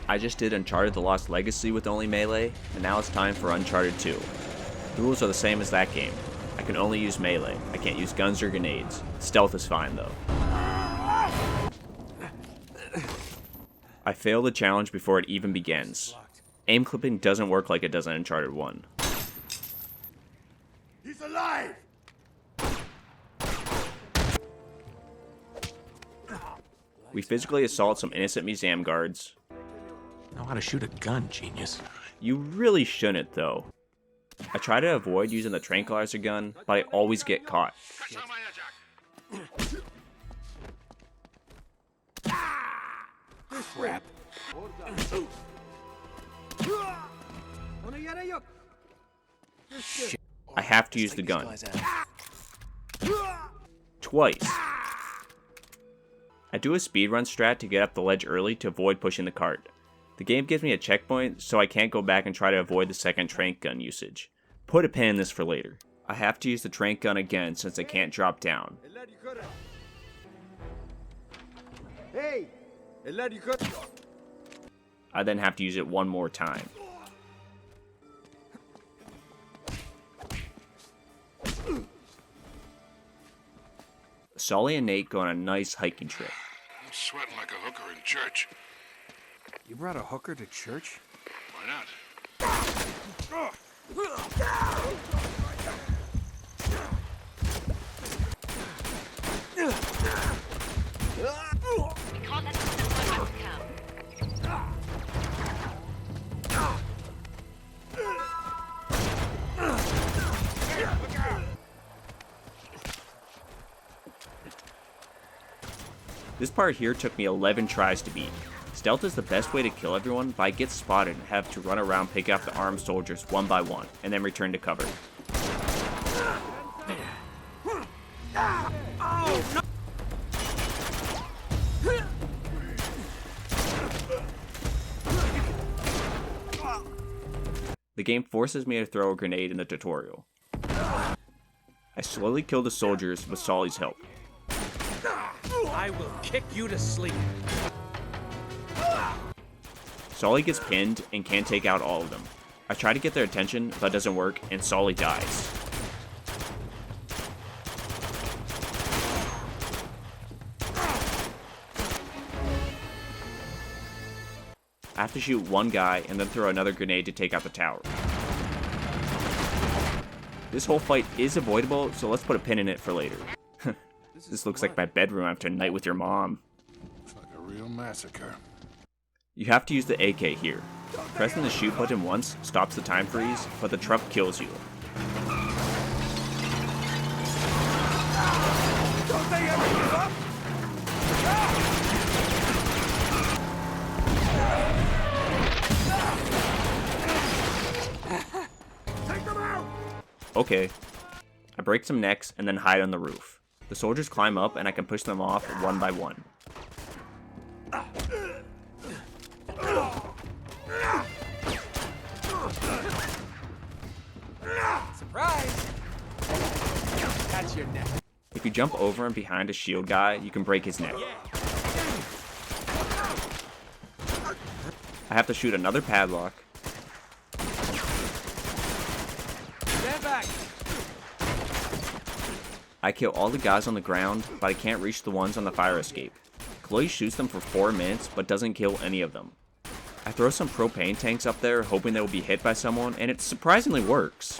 I just did Uncharted The Lost Legacy with only melee, and now it's time for Uncharted 2. The rules are the same as that game. I can only use melee. I can't use guns or grenades. Stealth is fine though. I fail the challenge before it even begins. Aim clipping doesn't work like it does in Uncharted 1. He's alive! We physically assault some innocent museum guards. Know how to shoot a gun, genius. You really shouldn't though. I try to avoid using the tranquilizer gun, but I always get caught. Crap. Shit. I have to use the gun. Twice. I do a speedrun strat to get up the ledge early to avoid pushing the cart. The game gives me a checkpoint, so I can't go back and try to avoid the second tranq gun usage. Put a pin in this for later. I have to use the tranq gun again since I can't drop down. I then have to use it one more time. Sully and Nate go on a nice hiking trip. I'm sweating like a hooker in church. You brought a hooker to church? Why not? We can't let them back to camp. This part here took me 11 tries to beat. Stealth is the best way to kill everyone, but I get spotted and have to run around, pick up the armed soldiers one by one, and then return to cover. The game forces me to throw a grenade in the tutorial. I slowly kill the soldiers with Sully's help. I will kick you to sleep. Sully gets pinned and can't take out all of them. I try to get their attention, but it doesn't work, and Sully dies. I have to shoot one guy and then throw another grenade to take out the tower. This whole fight is avoidable, so let's put a pin in it for later. This looks like my bedroom after a night with your mom. Looks like a real massacre. You have to use the AK here. Pressing the shoot button once stops the time freeze, but the truck kills you. Don't they ever give up? Take them out! Okay. I break some necks and then hide on the roof. The soldiers climb up and I can push them off one by one. Surprise! That's your neck. If you jump over and behind a shield guy, you can break his neck. I have to shoot another padlock. Stand back. I kill all the guys on the ground, but I can't reach the ones on the fire escape. Chloe shoots them for 4 minutes, but doesn't kill any of them. I throw some propane tanks up there, hoping they will be hit by someone, and it surprisingly works.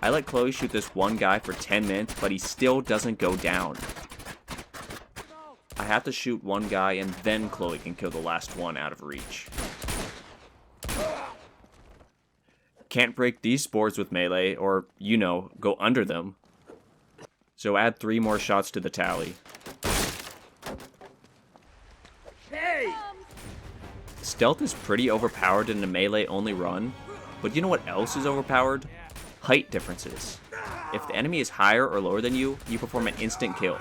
I let Chloe shoot this one guy for 10 minutes, but he still doesn't go down. I have to shoot one guy and then Chloe can kill the last one out of reach. Can't break these boards with melee or, you know, go under them. So add 3 more shots to the tally. Hey! Stealth is pretty overpowered in a melee only run, but you know what else is overpowered? Height differences. If the enemy is higher or lower than you, you perform an instant kill.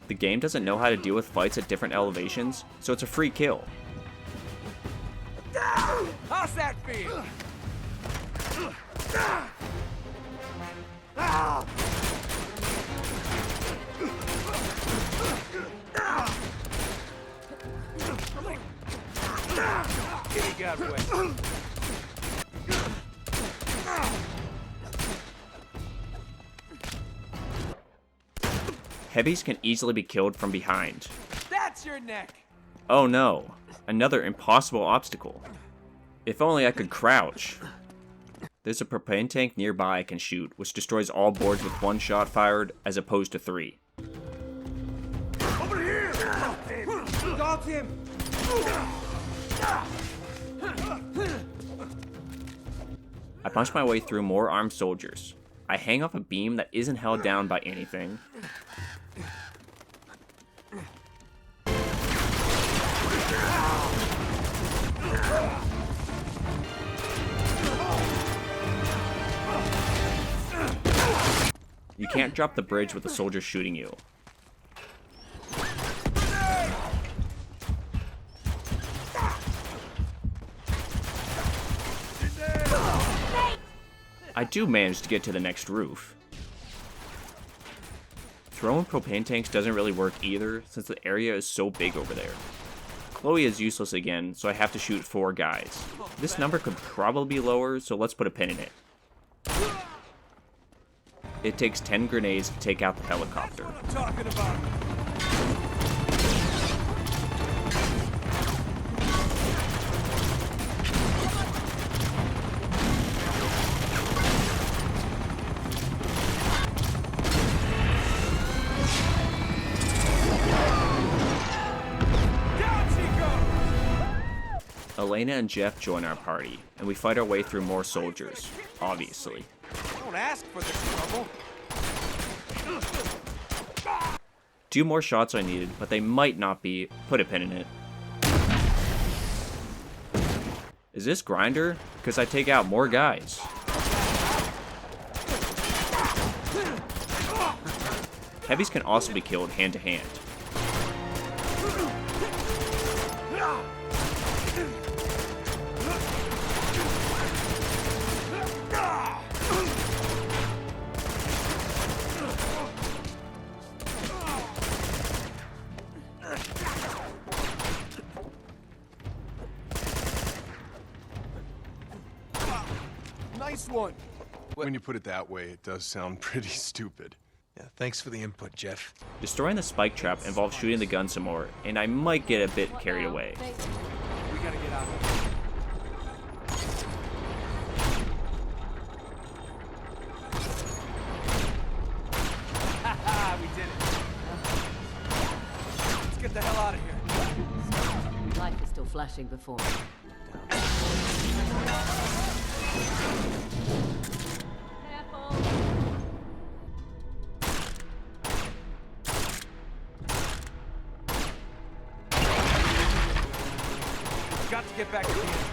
The game doesn't know how to deal with fights at different elevations, so it's a free kill. How's that feel? out way. Heavies can easily be killed from behind. That's your neck. Oh no, another impossible obstacle. If only I could crouch. There's a propane tank nearby I can shoot, which destroys all boards with one shot fired, as opposed to 3. Over here! Got him. I punch my way through more armed soldiers. I hang off a beam that isn't held down by anything. You can't drop the bridge with the soldier shooting you. I do manage to get to the next roof. Throwing propane tanks doesn't really work either, since the area is so big over there. Chloe is useless again, so I have to shoot 4 guys. This number could probably be lower, so let's put a pin in it. It takes 10 grenades to take out the helicopter. I'm talking about. Elena and Jeff join our party, and we fight our way through more soldiers, obviously. Don't ask for this trouble. 2 more shots I needed, but they might not be. Put a pin in it. Is this Grinder? Because I take out more guys. Heavies can also be killed hand to hand. Nice one. When you put it that way, it does sound pretty stupid. Yeah, thanks for the input, Jeff. Destroying the spike trap involves shooting the gun some more, and I might get a bit carried away. We gotta get out of here. Haha, we did it. Let's get the hell out of here. Life is still flashing before me. Careful. Got to get back to the entrance.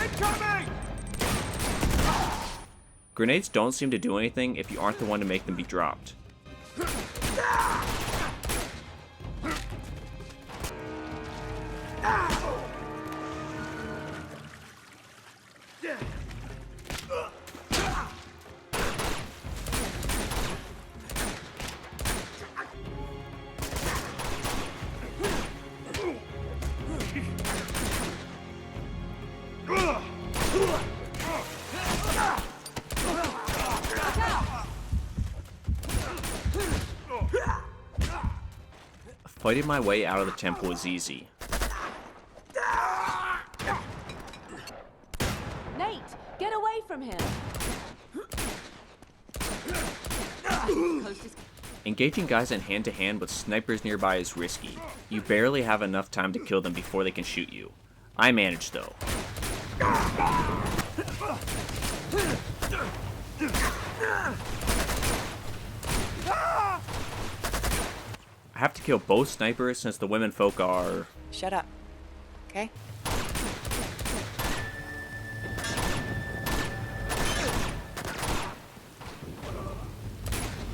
Incoming! Grenades don't seem to do anything if you aren't the one to make them be dropped. Fighting my way out of the temple is easy. Nate, get away from him. Coast is Engaging guys in hand-to-hand with snipers nearby is risky. You barely have enough time to kill them before they can shoot you. I manage though. I have to kill both snipers since the women folk are... Shut up. Okay?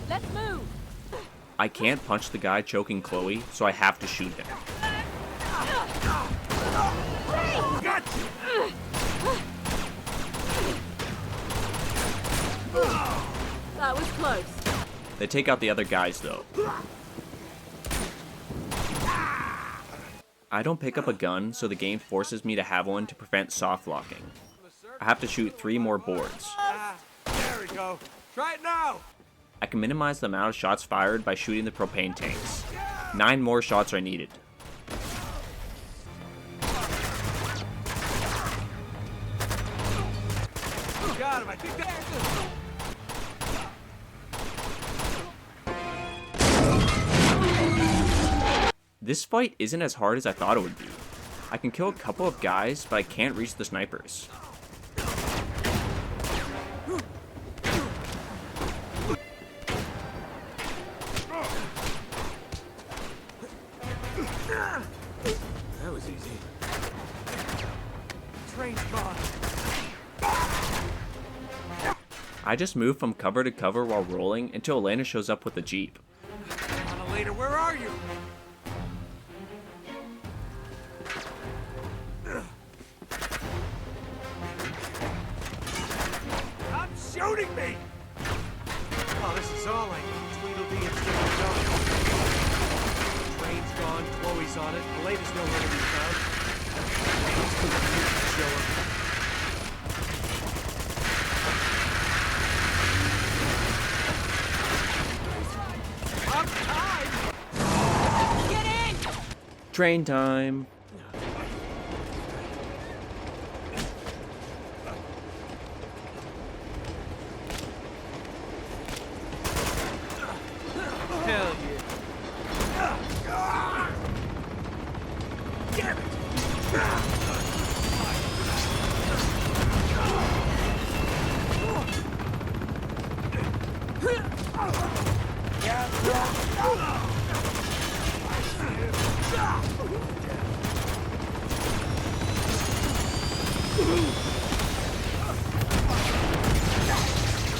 Let's move. I can't punch the guy choking Chloe, so I have to shoot him. Got you! That was close. They take out the other guys though. I don't pick up a gun, so the game forces me to have one to prevent soft locking. I have to shoot 3 more boards. There we go. Try it now. I can minimize the amount of shots fired by shooting the propane tanks. 9 more shots are needed. Got him. I think that's This fight isn't as hard as I thought it would be. I can kill a couple of guys, but I can't reach the snipers. That was easy. Train's gone. I just move from cover to cover while rolling until Elena shows up with the Jeep. Later, where are you? Stop shooting me! Oh, this is all I need. Tweedledee and Tweedledum. Train's gone, Chloe's on it. Elena's nowhere to be found. It's too cute to show up. Train time! Hell yeah. Damn it!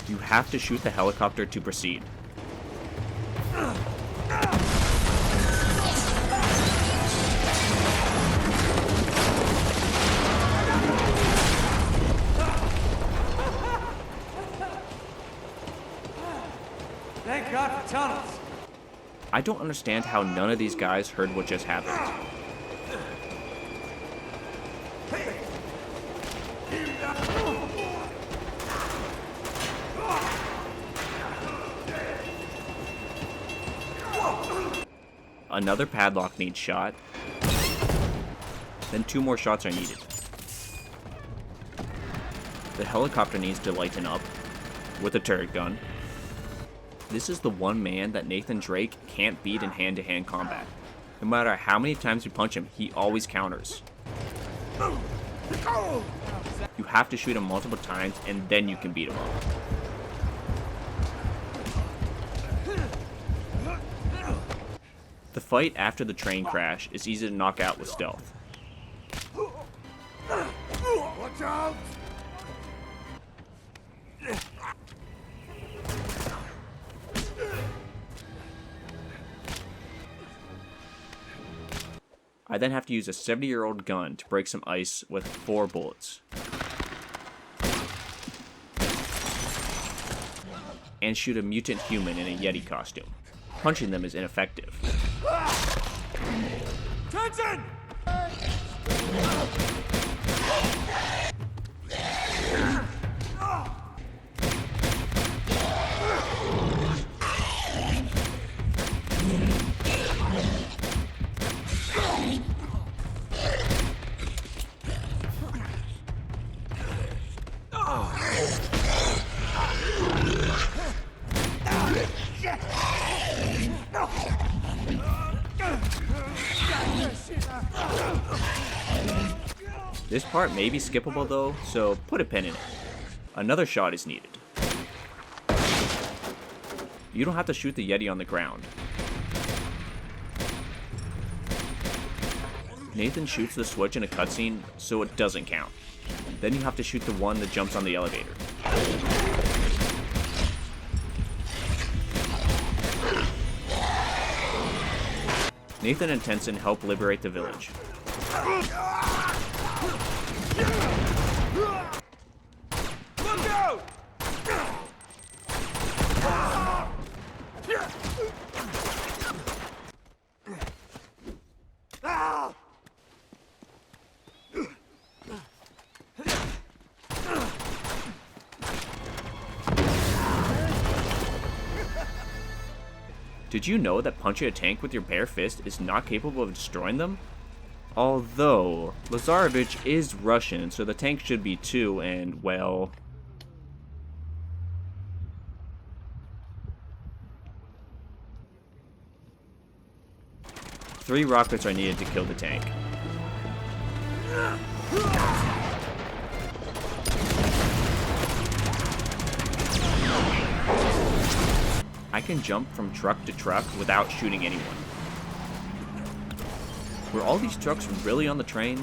You have to shoot the helicopter to proceed. Thank God for tunnels. I don't understand how none of these guys heard what just happened. Another padlock needs shot. Then 2 more shots are needed. The helicopter needs to lighten up with a turret gun. This is the one man that Nathan Drake can't beat in hand-to-hand combat. No matter how many times you punch him, he always counters. You have to shoot him multiple times and then you can beat him up. The fight after the train crash is easy to knock out with stealth. Watch out! I then have to use a 70-year-old gun to break some ice with 4 bullets. And shoot a mutant human in a Yeti costume. Punching them is ineffective. Attention! This part may be skippable though, so put a pin in it. Another shot is needed. You don't have to shoot the Yeti on the ground. Nathan shoots the switch in a cutscene, so it doesn't count. Then you have to shoot the one that jumps on the elevator. Nathan and Tenson help liberate the village. Look out! Did you know that punching a tank with your bare fist is not capable of destroying them? Although, Lazarevich is Russian, so the tank should be too, and, well... Three rockets are needed to kill the tank. I can jump from truck to truck without shooting anyone. Were all these trucks really on the train?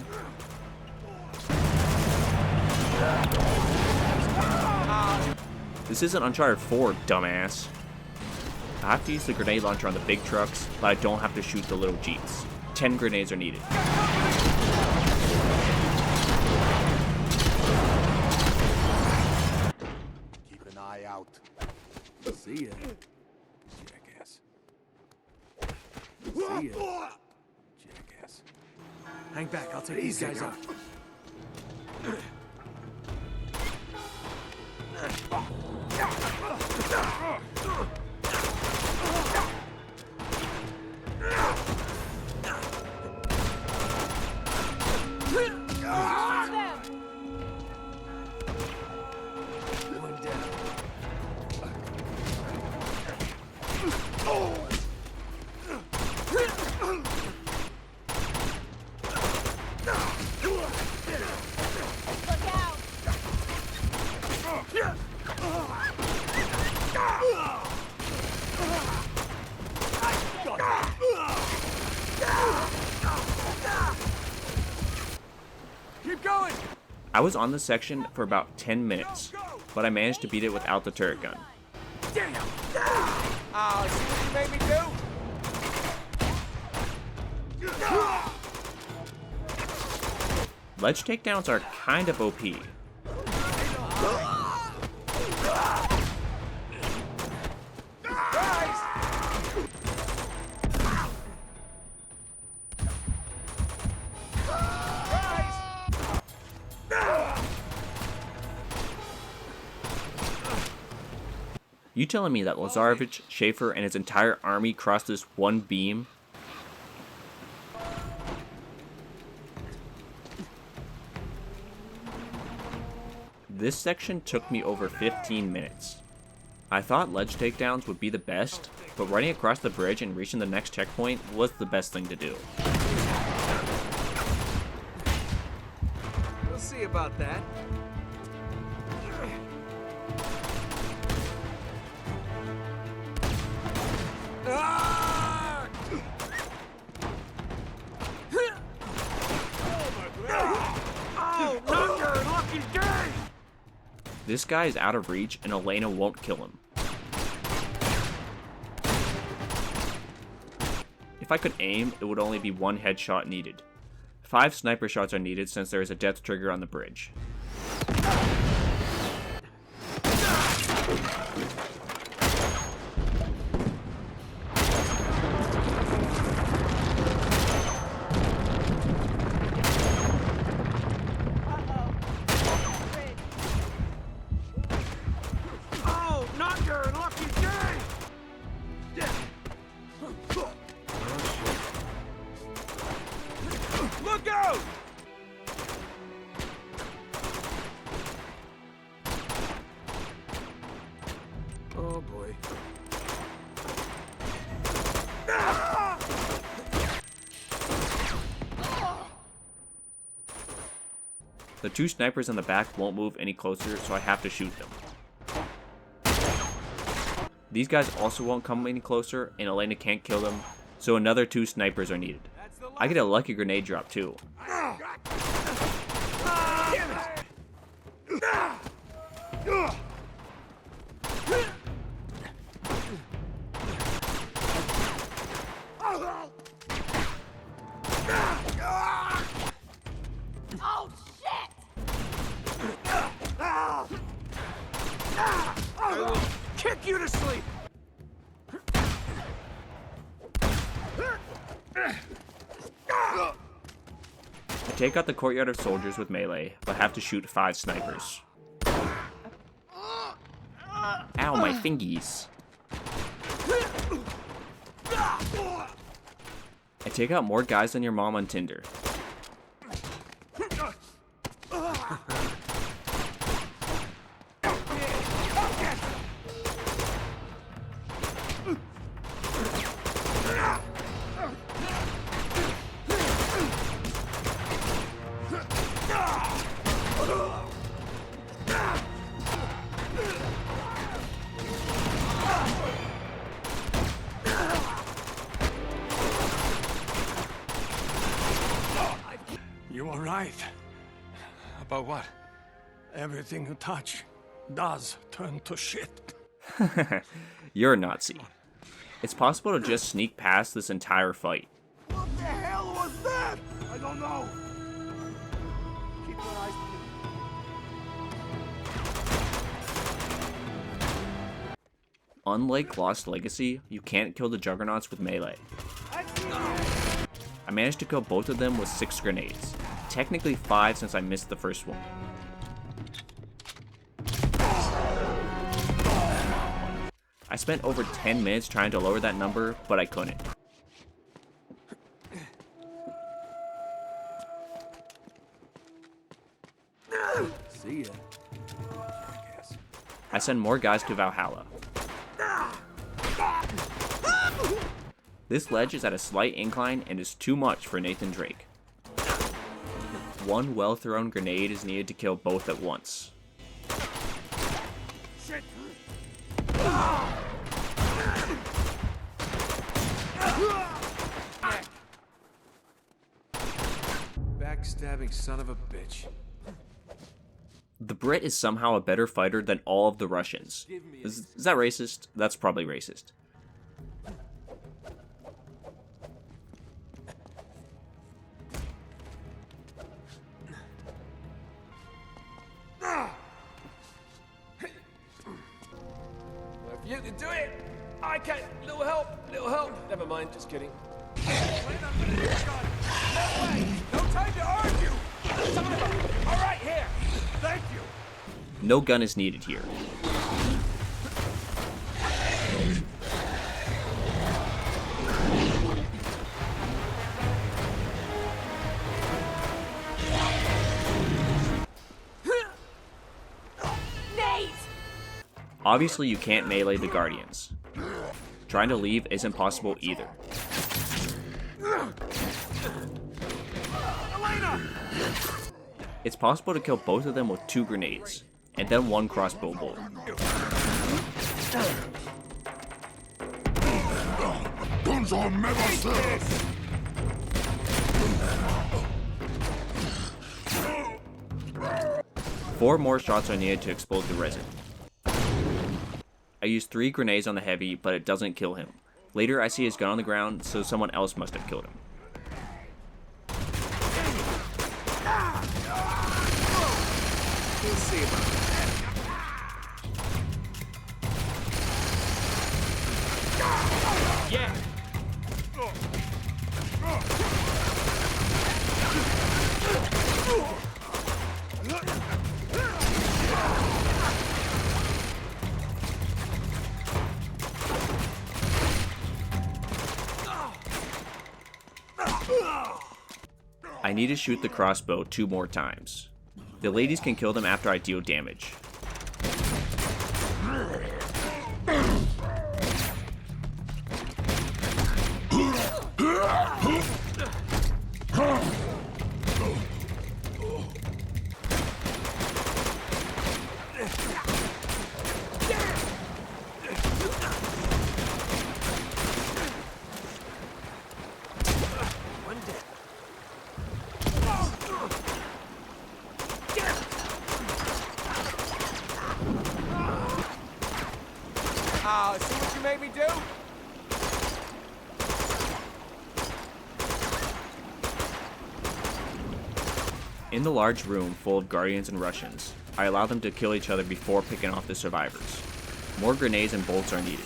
This isn't Uncharted 4, dumbass. I have to use the grenade launcher on the big trucks, but I don't have to shoot the little jeeps. 10 grenades are needed. Keep an eye out. See ya. Jackass. See ya. Jackass. Hang back, I'll take these guys out. One down. Keep going! I was on this section for about 10 minutes, but I managed to beat it without the turret gun. Damn! Oh, see what you made me do? Ledge takedowns are kind of OP. You telling me that Lazarevich, Schaefer, and his entire army crossed this one beam? This section took me over 15 minutes. I thought ledge takedowns would be the best, but running across the bridge and reaching the next checkpoint was the best thing to do. We'll see about that. Ah! Oh, not your lucky day! This guy is out of reach and Elena won't kill him. If I could aim, it would only be one headshot needed. 5 sniper shots are needed since there is a death trigger on the bridge. Oh, not your lucky day! Look out! Oh boy. The 2 snipers in the back won't move any closer, so I have to shoot them. These guys also won't come any closer, and Elena can't kill them, so another 2 snipers are needed. I get a lucky grenade drop too. Oh, shit! I will kick you to sleep! I take out the courtyard of soldiers with melee, but have to shoot 5 snipers. Ow, my fingies. take out more guys than your mom on Tinder. You are right. About what? Everything you touch does turn to shit. You're a Nazi. It's possible to just sneak past this entire fight. What the hell was that? I don't know. Keep your eyes peeled. Unlike Lost Legacy, you can't kill the Juggernauts with melee. I managed to kill both of them with 6 grenades. Technically 5 since I missed the first one. I spent over 10 minutes trying to lower that number, but I couldn't. See ya. I send more guys to Valhalla. This ledge is at a slight incline and is too much for Nathan Drake. One well-thrown grenade is needed to kill both at once. Shit. Backstabbing son of a bitch. The Brit is somehow a better fighter than all of the Russians. Is that racist? That's probably racist. If you can do it, I can. Little help, little help. Never mind, just kidding. No time to argue! All right, here. Thank you. No gun is needed here. Nate! Obviously, you can't melee the Guardians. Trying to leave isn't possible either. It's possible to kill both of them with 2 grenades, and then 1 crossbow bolt. Guns on never serve. 4 more shots are needed to explode the resin. I used 3 grenades on the heavy, but it doesn't kill him. Later, I see his gun on the ground, so someone else must have killed him. We'll see about that. Yeah. I need to shoot the crossbow 2 more times. The ladies can kill them after I deal damage. See what you made me do? In the large room full of Guardians and Russians, I allow them to kill each other before picking off the survivors. More grenades and bolts are needed.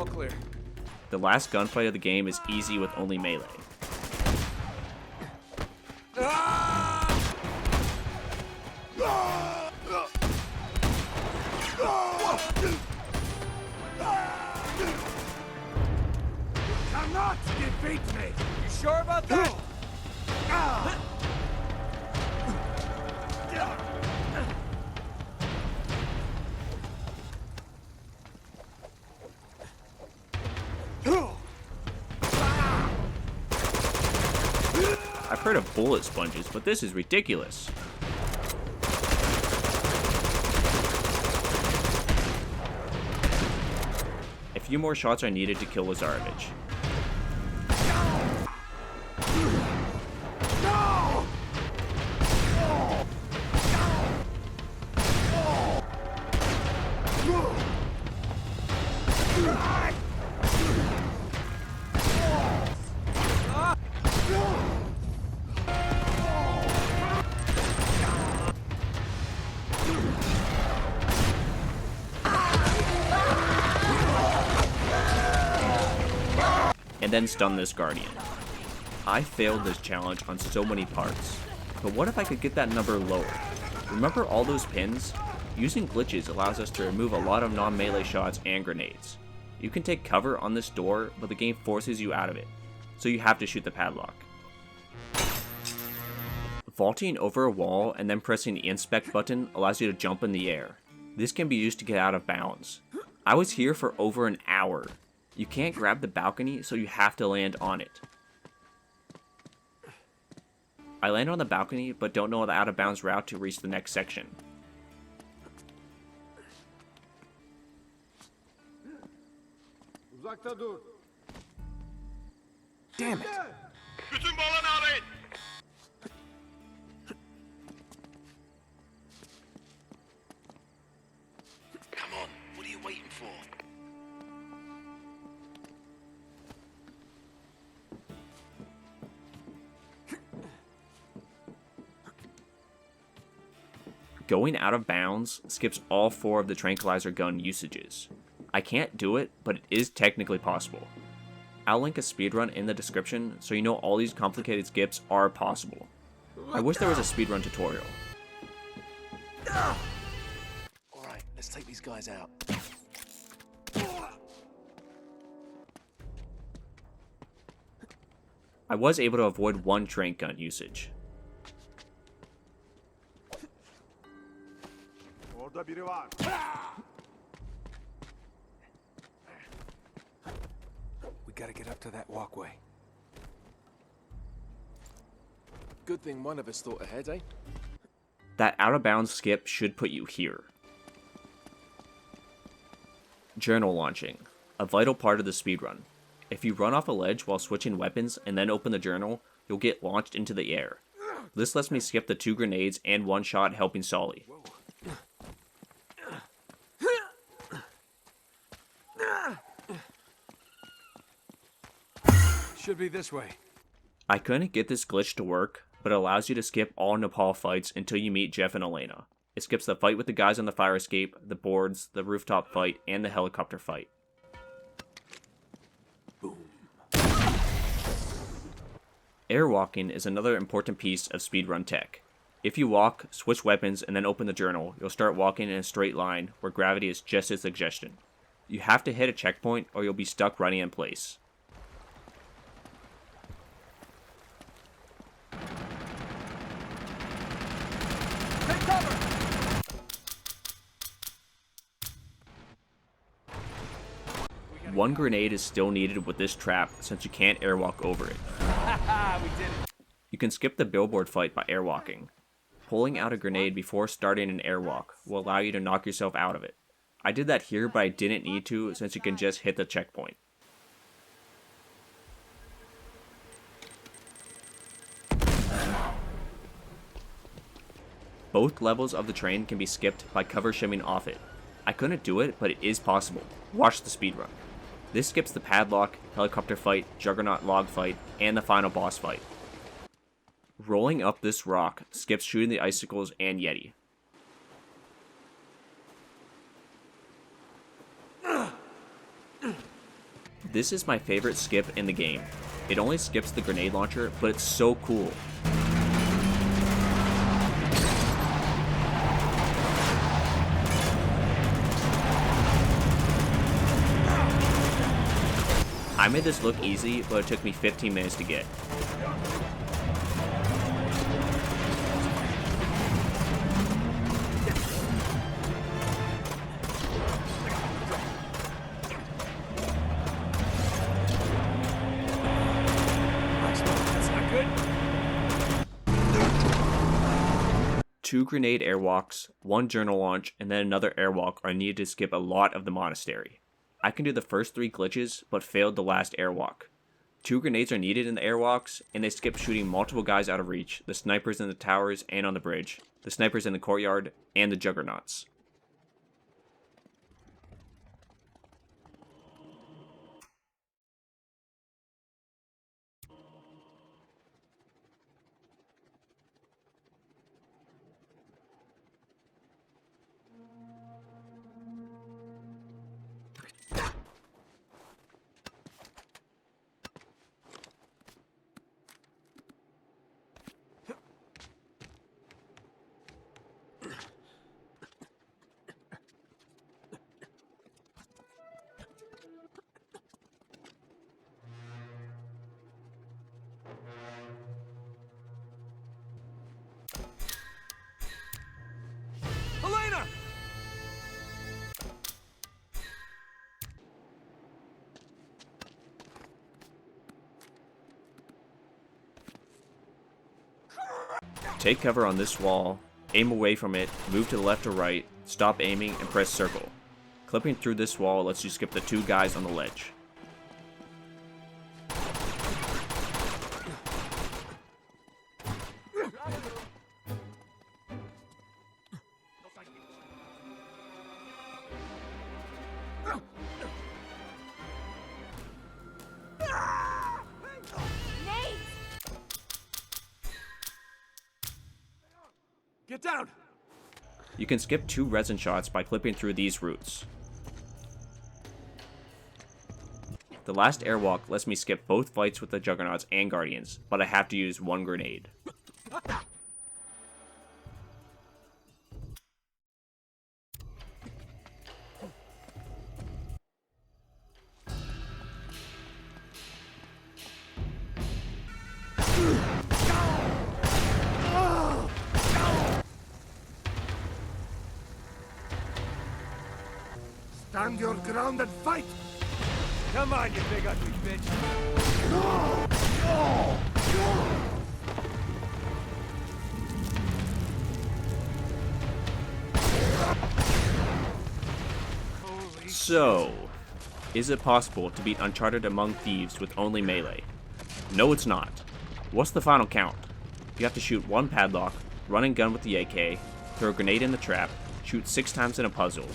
All clear. The last gunfight of the game is easy with only melee. Cannot defeat me! You sure about that? I've heard of bullet sponges, but this is ridiculous. A few more shots are needed to kill Lazarevich. And then stun this Guardian. I failed this challenge on so many parts, but what if I could get that number lower? Remember all those pins? Using glitches allows us to remove a lot of non-melee shots and grenades. You can take cover on this door, but the game forces you out of it, so you have to shoot the padlock. Vaulting over a wall and then pressing the inspect button allows you to jump in the air. This can be used to get out of bounds. I was here for over an hour. You can't grab the balcony, so you have to land on it. I land on the balcony, but don't know the out of bounds route to reach the next section. Uzakta dur. Damn it. Bütün balonu arayın. Come on, what are you waiting for? Going out of bounds skips all 4 of the tranquilizer gun usages. I can't do it, but it is technically possible. I'll link a speedrun in the description so you know all these complicated skips are possible. I wish there was a speedrun tutorial. Alright, let's take these guys out. I was able to avoid 1 tranq gun usage. Orada biri var. We gotta get up to that walkway. Good thing one of us thought ahead, eh? That out of bounds skip should put you here. Journal launching, a vital part of the speedrun. If you run off a ledge while switching weapons and then open the journal, you'll get launched into the air. This lets me skip the 2 grenades and 1 shot helping Solly. Should be this way. I couldn't get this glitch to work, but it allows you to skip all Nepal fights until you meet Jeff and Elena. It skips the fight with the guys on the fire escape, the boards, the rooftop fight, and the helicopter fight. Boom. Airwalking is another important piece of speedrun tech. If you walk, switch weapons, and then open the journal, you'll start walking in a straight line where gravity is just a suggestion. You have to hit a checkpoint or you'll be stuck running in place. One grenade is still needed with this trap since you can't airwalk over it. We did it. You can skip the billboard fight by airwalking. Pulling out a grenade before starting an airwalk will allow you to knock yourself out of it. I did that here, but I didn't need to since you can just hit the checkpoint. Both levels of the train can be skipped by cover shimming off it. I couldn't do it, but it is possible. Watch the speedrun. This skips the padlock, helicopter fight, juggernaut log fight, and the final boss fight. Rolling up this rock skips shooting the icicles and Yeti. This is my favorite skip in the game. It only skips the grenade launcher, but it's so cool. I made this look easy, but it took me 15 minutes to get. That's not good. 2 grenade airwalks, 1 journal launch, and then another airwalk are needed to skip a lot of the monastery. I can do the first 3 glitches, but failed the last airwalk. 2 grenades are needed in the airwalks, and they skip shooting multiple guys out of reach, the snipers in the towers and on the bridge, the snipers in the courtyard, and the juggernauts. Elena! Take cover on this wall, aim away from it, move to the left or right, stop aiming, and press circle. Clipping through this wall lets you skip the 2 guys on the ledge. Get down! You can skip 2 resin shots by clipping through these routes. The last airwalk lets me skip both fights with the juggernauts and guardians, but I have to use 1 grenade. Stand your ground and fight! Come on, you big ugly bitch! Holy So, is it possible to beat Uncharted Among Thieves with only melee? No, it's not. What's the final count? You have to shoot 1 padlock, run and gun with the AK, throw a grenade in the trap, shoot 6 times in a puzzle,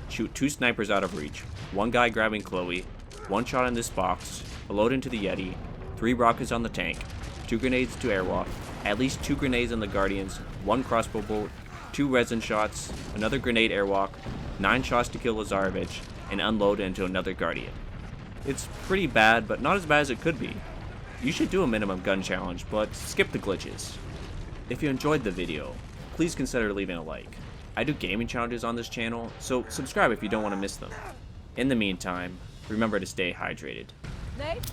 shoot 2 snipers out of reach, 1 guy grabbing Chloe, 1 shot in this box, a load into the Yeti, 3 rockets on the tank, 2 grenades to airwalk, at least 2 grenades on the Guardians, 1 crossbow bolt, 2 resin shots, another grenade airwalk, 9 shots to kill Lazarevich, and unload into another Guardian. It's pretty bad, but not as bad as it could be. You should do a minimum gun challenge, but skip the glitches. If you enjoyed the video, please consider leaving a like. I do gaming challenges on this channel, so subscribe if you don't want to miss them. In the meantime, remember to stay hydrated. Nate?